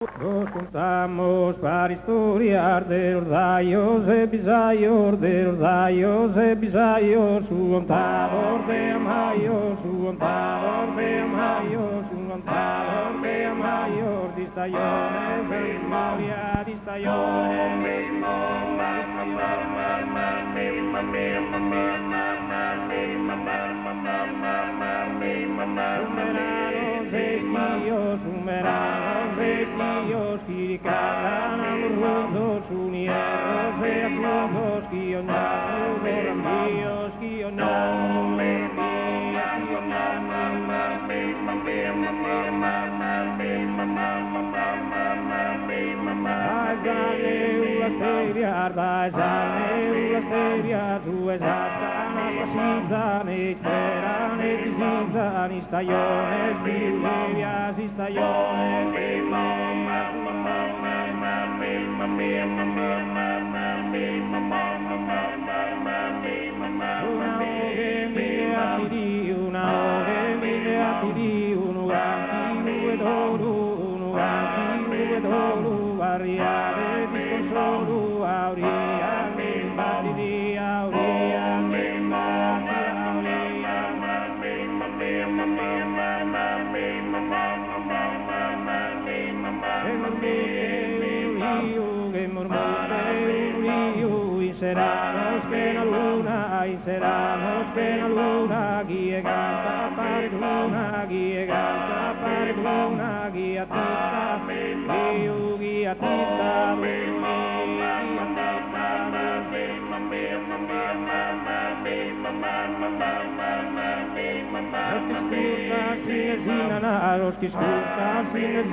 Nos contamos para historiar de los rayos episayos, de los rayos episayos, su contador de mayo, su contador de mayo, su contador de mayo, distallones de memoria, distallones de Sumeranos de tíos, kiricaran a los rondos, unieros de aplausos, guionados de ramillos, guionados de Seramos que la luna, y seramos que la luna, guía gata para luna, guía gata para luna, guía tita, guía tita, los que escuchan sin el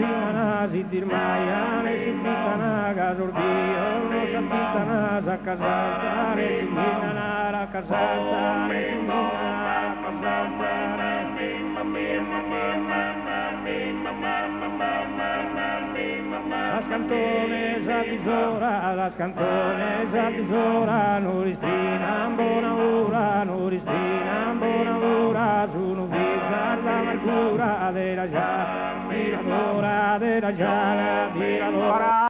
si dirmayan es invitana gasordios nos invitan a casar invitan a casar las cantones a tisora, las cantones a tisora, non ristinam buona ora, non ristinam buona ora, sono vita l'amargura della già, tiradora della già, tiradora.